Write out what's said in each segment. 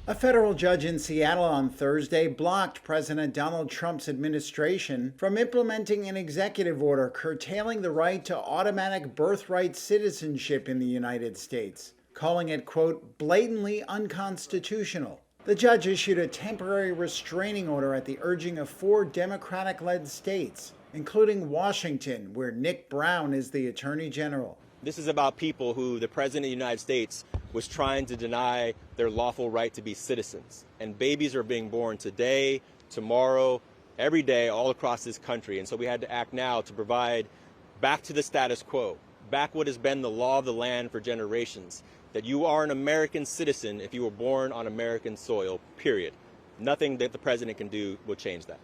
A federal judge in Seattle on Thursday blocked President Donald Trump's administration from implementing an executive order curtailing the right to automatic birthright citizenship in the United States, calling it, quote, blatantly unconstitutional. The judge issued a temporary restraining order at the urging of 4 Democratic-led states, including Washington, where Nick Brown is the Attorney General. This is about people who the President of the United States was trying to deny their lawful right to be citizens. And babies are being born today, tomorrow, every day, all across this country. And so we had to act now to provide back to the status quo, back what has been the law of the land for generations, that you are an American citizen if you were born on American soil, period. Nothing that the President can do will change that.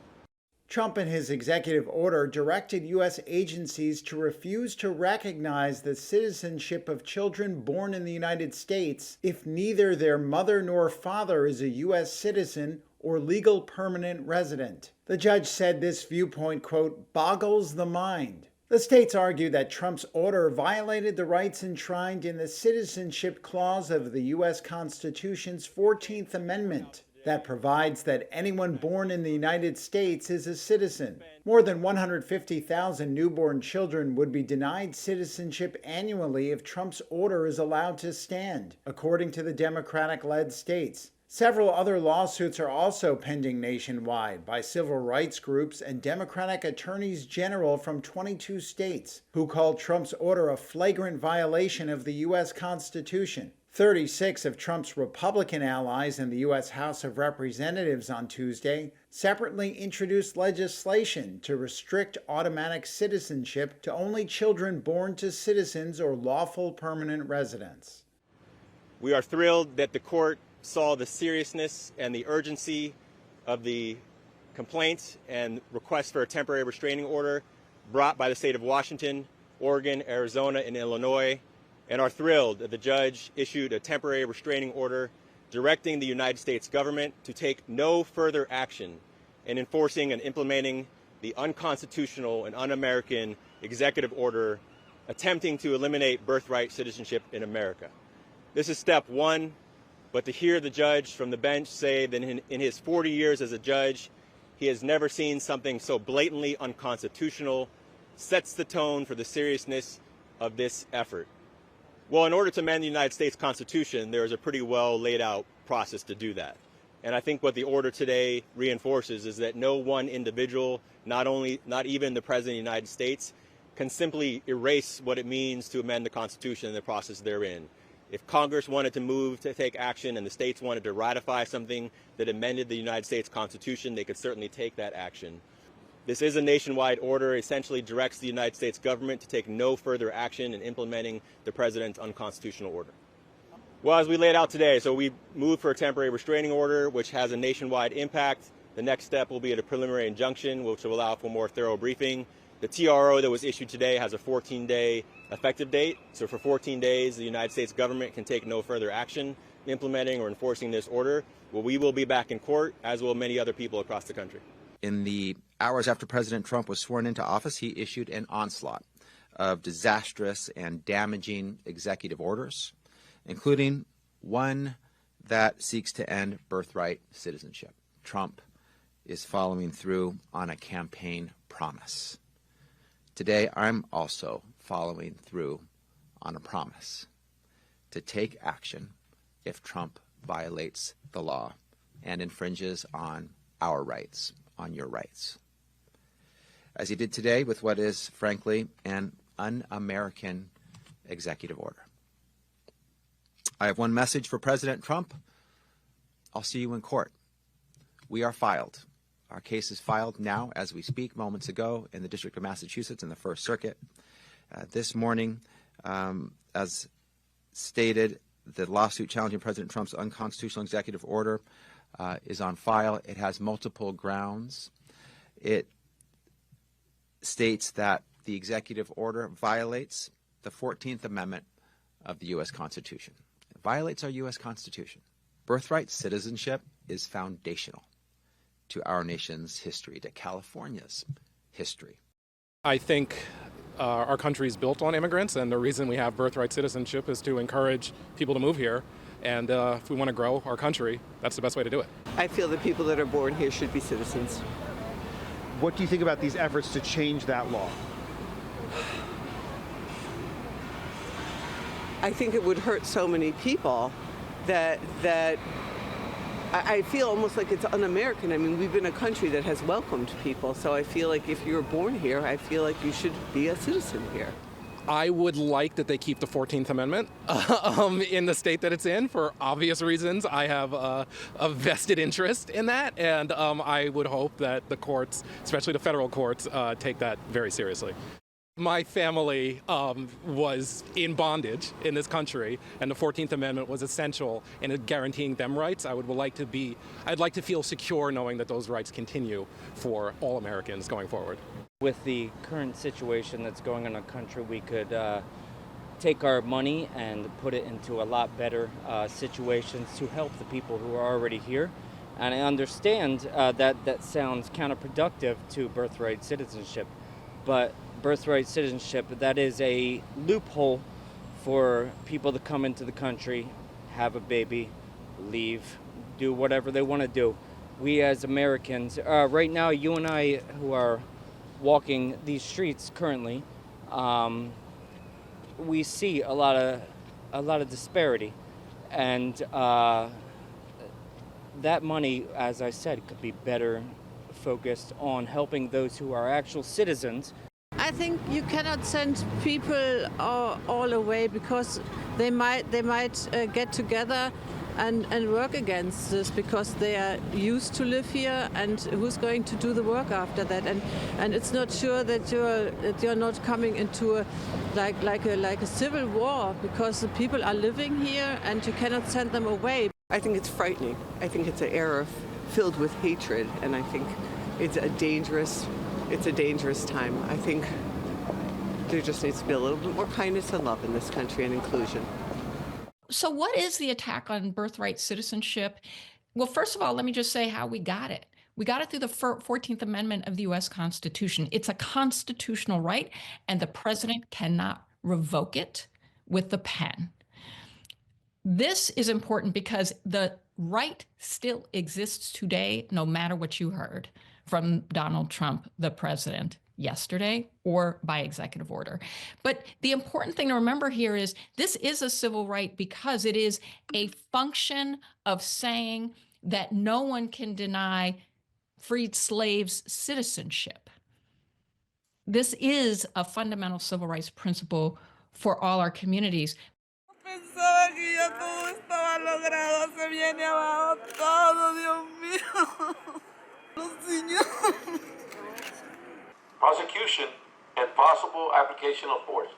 Trump in his executive order directed U.S. agencies to refuse to recognize the citizenship of children born in the United States if neither their mother nor father is a U.S. citizen or legal permanent resident. The judge said this viewpoint, quote, boggles the mind. The states argued that Trump's order violated the rights enshrined in the Citizenship Clause of the U.S. Constitution's 14th Amendment. That provides that anyone born in the United States is a citizen. More than 150,000 newborn children would be denied citizenship annually if Trump's order is allowed to stand, according to the Democratic-led states. Several other lawsuits are also pending nationwide by civil rights groups and Democratic attorneys general from 22 states, who called Trump's order a flagrant violation of the U.S. Constitution. 36 of Trump's Republican allies in the U.S. House of Representatives on Tuesday separately introduced legislation to restrict automatic citizenship to only children born to citizens or lawful permanent residents. We are thrilled that the court saw the seriousness and the urgency of the complaint and request for a temporary restraining order brought by the state of Washington, Oregon, Arizona, and Illinois, and are thrilled that the judge issued a temporary restraining order directing the United States government to take no further action in enforcing and implementing the unconstitutional and un-American executive order attempting to eliminate birthright citizenship in America. This is step one, but to hear the judge from the bench say that in his 40 years as a judge, he has never seen something so blatantly unconstitutional sets the tone for the seriousness of this effort. Well, in order to amend the United States Constitution, there is a pretty well laid out process to do that. And I think what the order today reinforces is that no one individual, not even the President of the United States, can simply erase what it means to amend the Constitution and the process therein. If Congress wanted to move to take action and the states wanted to ratify something that amended the United States Constitution, they could certainly take that action. This is a nationwide order, essentially directs the United States government to take no further action in implementing the president's unconstitutional order. Well, as we laid out today, so we moved for a temporary restraining order, which has a nationwide impact. The next step will be at a preliminary injunction, which will allow for more thorough briefing. The TRO that was issued today has a 14-day effective date. So for 14 days, the United States government can take no further action implementing or enforcing this order. Well, we will be back in court, as will many other people across the country. In the hours after President Trump was sworn into office, he issued an onslaught of disastrous and damaging executive orders, including one that seeks to end birthright citizenship. Trump is following through on a campaign promise. Today, I'm also following through on a promise to take action if Trump violates the law and infringes on our rights, on your rights, as he did today with what is, frankly, an un-American executive order. I have one message for President Trump. I'll see you in court. We are filed. Our case is filed now as we speak, moments ago, in the District of Massachusetts in the First Circuit. This morning, as stated, the lawsuit challenging President Trump's unconstitutional executive order is on file. It has multiple grounds. It states that the executive order violates the 14th Amendment of the U.S. Constitution. It violates our U.S. Constitution. Birthright citizenship is foundational to our nation's history, to California's history. I think our country is built on immigrants, and the reason we have birthright citizenship is to encourage people to move here. And if we want to grow our country, that's the best way to do it. I feel that people that are born here should be citizens. What do you think about these efforts to change that law? I think it would hurt so many people that I feel almost like it's un-American. I mean, we've been a country that has welcomed people, so I feel like if you're born here, I feel like you should be a citizen here. I would like that they keep the 14th Amendment in the state that it's in for obvious reasons. I have a vested interest in that, and I would hope that the courts, especially the federal courts, take that very seriously. My family was in bondage in this country, and the 14th Amendment was essential in guaranteeing them rights. I'd like to feel secure knowing that those rights continue for all Americans going forward. With the current situation that's going on in the country, we could take our money and put it into a lot better situations to help the people who are already here. And I understand that sounds counterproductive to birthright citizenship, but birthright citizenship, that is a loophole for people to come into the country, have a baby, leave, do whatever they want to do. We as Americans, right now, you and I who are walking these streets currently, we see a lot of disparity, and that money, as I said, could be better focused on helping those who are actual citizens. I think you cannot send people all away because they might get together and work against this because they are used to live here, and who's going to do the work after that? And it's not sure that you're not coming into a civil war because the people are living here and you cannot send them away. I think it's frightening. I think it's an era filled with hatred, and I think it's a dangerous time. I think there just needs to be a little bit more kindness and love in this country and inclusion. So what is the attack on birthright citizenship? Well, first of all, let me just say how we got it. We got it through the 14th Amendment of the U.S. Constitution. It's a constitutional right, and the president cannot revoke it with the pen. This is important because the right still exists today, no matter what you heard from Donald Trump, the president, yesterday or by executive order. But the important thing to remember here is this is a civil right because it is a function of saying that no one can deny freed slaves citizenship. This is a fundamental civil rights principle for all our communities. Pensaba que ya todo estaba logrado, se viene abajo todo, Dios mío. Prosecution and possible application of force.